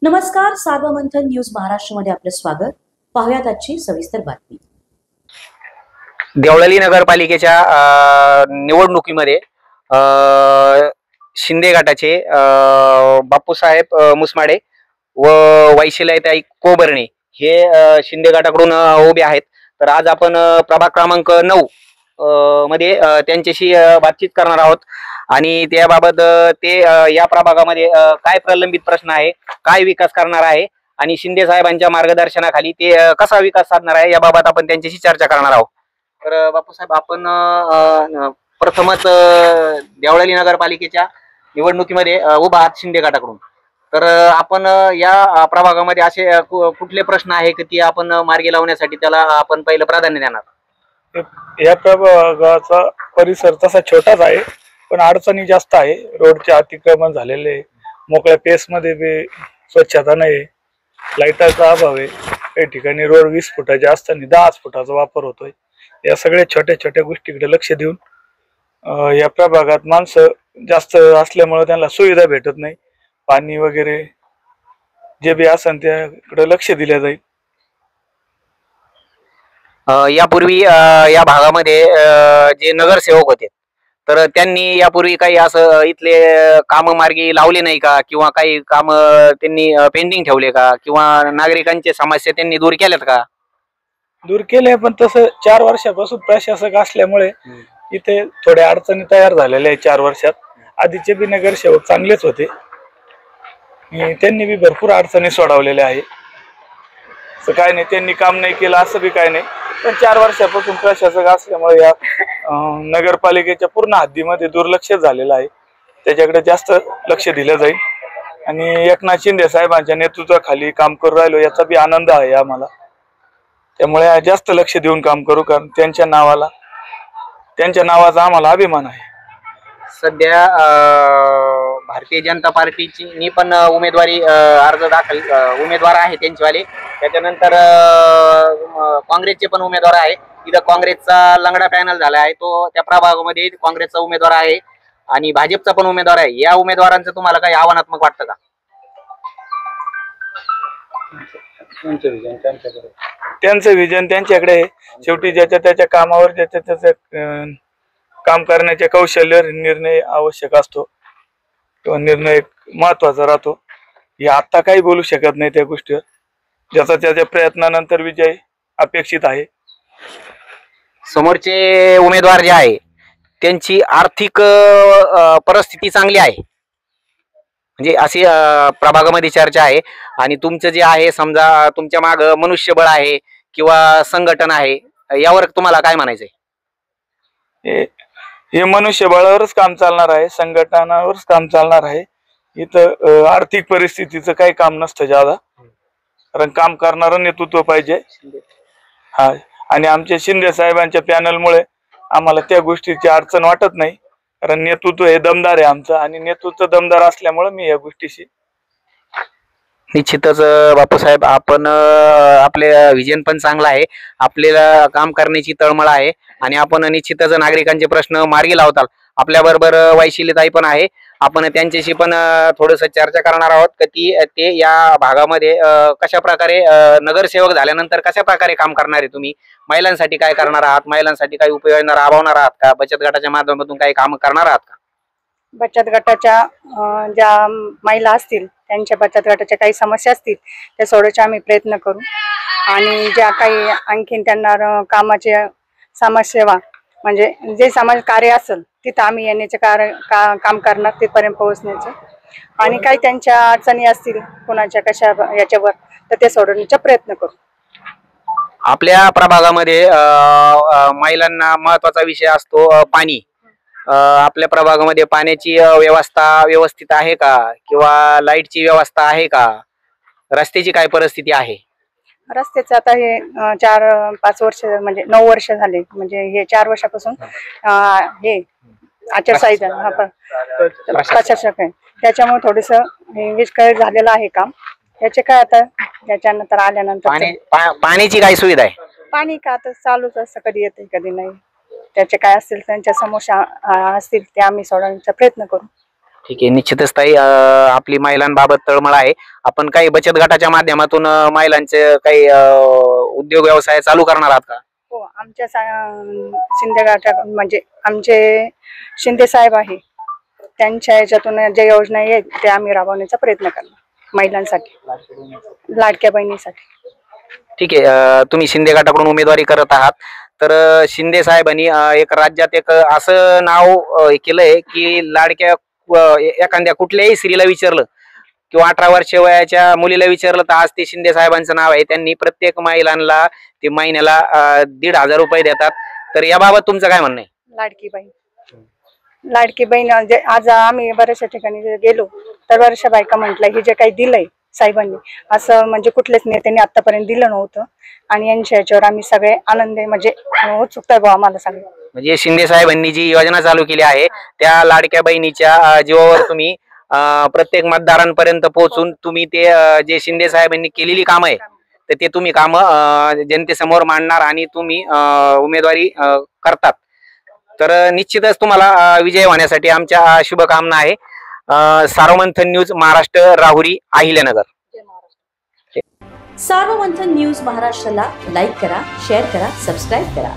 नमस्कार, सार्वमंथन न्यूज महाराष्ट्रमध्ये आपलं स्वागत. पाहुयात आजची सविस्तर बातमी. देवळाली नगरपालिकेच्या निवडणुकीमध्ये शिंदे गटाचे बापूसाहेब मुसमाडे व वैशिल्याताई कोबर्णे हे शिंदे गटाकडून उभे आहेत. तर आज आपण प्रभाग क्रमांक 9 मध्ये त्यांच्याशी बातचीत करणार आहोत आणि त्याबाबत ते या प्रभागामध्ये काय प्रलंबित प्रश्न आहे, काय विकास करणार आहे आणि शिंदे साहेबांच्या मार्गदर्शनाखाली ते कसा विकास साधणार आहे याबाबत आपण त्यांच्याशी चर्चा करणार आहोत. तर बापूसाहेब, आपण प्रथमच देवळाली नगरपालिकेच्या निवडणुकीमध्ये उभा आहात शिंदे गटाकडून. तर आपण या प्रभागामध्ये असे कुठले प्रश्न आहे की ते आपण मार्गी लावण्यासाठी त्याला आपण पहिलं प्राधान्य देणार? या प्रभागाचा परिसर तसा छोटाच आहे, पण अडचणी जास्त आहे. रोडचे अतिक्रमण झालेले, मोकळ्या पेस मध्ये बी स्वच्छता नाही, लाईटाचा अभाव आहे. काही ठिकाणी रोड 20 फुटाचे असताना 10 फुटाचा वापर होतोय. या सगळ्या छोट्या छोट्या गोष्टीकडे लक्ष देऊन या प्रभागात माणसं जास्त असल्यामुळे त्यांना सुविधा भेटत नाही. पाणी वगैरे जे बी असेल त्याकडे लक्ष दिले जाईल. यापूर्वी या भागामध्ये जे नगरसेवक होते तर त्यांनी यापूर्वी काही असं इथले काम मार्गी लावले नाही का, किंवा काही काम त्यांनी पेंडिंग ठेवले का, किंवा नागरिकांचे समस्या त्यांनी दूर केल्यात का? दूर केले, पण तसं 4 वर्षापासून प्रशासक असल्यामुळे इथे थोड्या अडचणी तयार झालेल्या आहेत. 4 वर्षात आधीचे बी नगरसेवक चांगलेच होते, त्यांनी बी भरपूर अडचणी सोडवलेल्या आहे. असं काय नाही त्यांनी काम नाही केलं असं बी काय नाही, पण 4 वर्षापासून प्रशासक असल्यामुळे या नगरपालिकेच्या पूर्ण हद्दीमध्ये दुर्लक्ष झालेलं आहे. त्याच्याकडे जास्त लक्ष दिलं जाईल आणि एकनाथ शिंदे साहेबांच्या नेतृत्वाखाली काम करू राहिलो याचा बी आनंद आहे आम्हाला. त्यामुळे जास्त लक्ष देऊन काम करू, कारण त्यांच्या नावाचा आम्हाला अभिमान आहे. सध्या भारतीय जनता पार्टीची पण उमेदवारी अर्ज दाखल उमेदवार आहे त्यांचेवाले. त्याच्यानंतर काँग्रेसचे पण उमेदवार आहे. तिथं काँग्रेसचा लंगडा पॅनल झाला आहे, तो त्या प्रभागामध्ये काँग्रेसचा उमेदवार आहे आणि भाजपचा पण उमेदवार आहे. या उमेदवारांचं तुम्हाला काही आव्हानात्मक वाटतं का? त्यांचं विजन त्यांच्याकडे आहे. शेवटी ज्याच्या त्याच्या कामावर ज्याच्या त्याच्या काम करण्याचे कौशल्य निर्णय आवश्यक असतो किंवा निर्णय महत्वाचा राहतो. हे आता काही बोलू शकत नाही त्या गोष्टीवर. ज्याचा त्याच्या प्रयत्नानंतर विजय अपेक्षित आहे. समोरचे उमेदवार जे आहे त्यांची आर्थिक परिस्थिती चांगली आहे, म्हणजे अशी प्रभागामध्ये चर्चा आहे. आणि तुमचं जे आहे, समजा तुमच्या माग मनुष्यबळ आहे किंवा संघटन आहे, यावर तुम्हाला काय म्हणायचंय? हे मनुष्यबळावरच काम चालणार आहे, संघटनावरच काम चालणार आहे. इथं आर्थिक परिस्थितीचं काही काम नसतं ज्यादा, कारण काम करणारं नेतृत्व पाहिजे. हा, आणि आमच्या शिंदे साहेबांच्या पॅनलमुळे आम्हाला त्या गोष्टीची अडचण वाटत नाही, कारण नेतृत्व हे दमदार आहे आमचं, आणि नेतृत्व दमदार असल्यामुळे मी या गोष्टीशी निश्चितच बापूसाहेब, आपण आपले विजन पण चांगला आहे, आपल्याला काम करण्याची तळमळ आहे आणि आपण निश्चितच नागरिकांचे प्रश्न मार्गी लावताल. आपल्या बरोबर वैशिल्याताई पण आहे, आपण त्यांच्याशी पण थोडंसं चर्चा करणार आहोत की ते या भागामध्ये कशा प्रकारे नगरसेवक झाल्यानंतर कशा प्रकारे काम करणार आहे. तुम्ही महिलांसाठी काय करणार आहात, महिलांसाठी काही उपाययोजना राबवणार आहात का, बचत गटाच्या माध्यमातून काही काम करणार आहात का? बचत गटाच्या ज्या महिला असतील त्यांच्या बचत गटाच्या काही समस्या असतील त्या सोडवायचे आम्ही प्रयत्न करू, आणि ज्या काही आणखीन त्यांना कामाचे समाजसेवा म्हणजे जे समाज कार्य असेल तिथं आम्ही येण्याचे काम करणार, तिथपर्यंत पोहोचण्याचं. आणि काही त्यांच्या अडचणी असतील कोणाच्या कशा याच्यावर, तर ते सोडवण्याचा प्रयत्न करू. आपल्या प्रभागामध्ये महिलांना महत्वाचा विषय असतो पाणी. आपल्या प्रभागामध्ये पाण्याची व्यवस्था व्यवस्थित आहे का, किंवा लाईटची व्यवस्था आहे का, रस्त्याची काय परिस्थिती आहे? रस्त्याचं आता हे 4-5 वर्ष म्हणजे 9 वर्ष झाले, म्हणजे हे 4 वर्षापासून हे आचारसंहिता प्रशासक आहे, त्याच्यामुळे थोडस विस्कळीत झालेलं आहे काम. याचे काय आता त्याच्यानंतर आल्यानंतर पाण्याची काय सुविधा आहे? पाणी का आता चालूच असतं, कधी येते कधी नाही. त्याचे काय असतील त्यांच्या समस्या असतील ते आम्ही सोडवण्याचा प्रयत्न करू. ठीक आहे, निश्चितच ताई आपली महिलांबाबत तळमळ आहे. आपण काही बचत गटाच्या माध्यमातून महिलांचे काही उद्योग व्यवसाय चालू करणार आहात का? हो, आमच्या शिंदे गटा म्हणजे आमचे शिंदे साहेब आहे, त्यांच्या याच्यातून ज्या योजना आहेत त्या आम्ही राबवण्याचा प्रयत्न करणार महिलांसाठी, लाडक्या बहिणीसाठी. ठीक आहे, तुम्ही शिंदे गटाकडून उमेदवारी करत आहात, तर शिंदे साहेबांनी एक राज्यात एक असं नाव केलंय की लाडक्या एखाद्या कुठल्याही स्त्रीला विचारलं किंवा 18 वर्ष वयाच्या मुलीला विचारलं तर आज ते शिंदे साहेबांचं नाव आहे. त्यांनी प्रत्येक महिलांना ते महिन्याला 1,500 रुपये देतात. तर याबाबत तुमचं काय म्हणणं आहे? लाडकी बहीण आज आम्ही बऱ्याचशा ठिकाणी गेलो तर बऱ्याचशा बायका म्हटलं हे जे काही दिलंय साहेबांनी असं म्हणजे कुठल्याच नेत्यांनी आतापर्यंत दिलं नव्हतं आणि यांच्या याच्यावर आम्ही सगळे आनंद म्हणजे उत्सुकता आहे आम्हाला सगळे. म्हणजे शिंदे साहेबांनी जी योजना चालू केली आहे त्या लाडक्या बहिणीच्या जीवावर तुम्ही प्रत्येक मतदारांपर्यंत पोहोचून तुम्ही ते जे शिंदे साहेबांनी केलेली कामं आहे तर ते तुम्ही कामं जनतेसमोर मांडणार आणि तुम्ही उमेदवारी करतात. तर निश्चितच तुम्हाला विजय होण्यासाठी आमच्या शुभकामना आहे. सार्वमंथन न्यूज महाराष्ट्र, राहुरी, अहिल्यानगर. सार्वमंथन न्यूज महाराष्ट्राला लाईक करा, शेअर करा, सबस्क्राईब करा.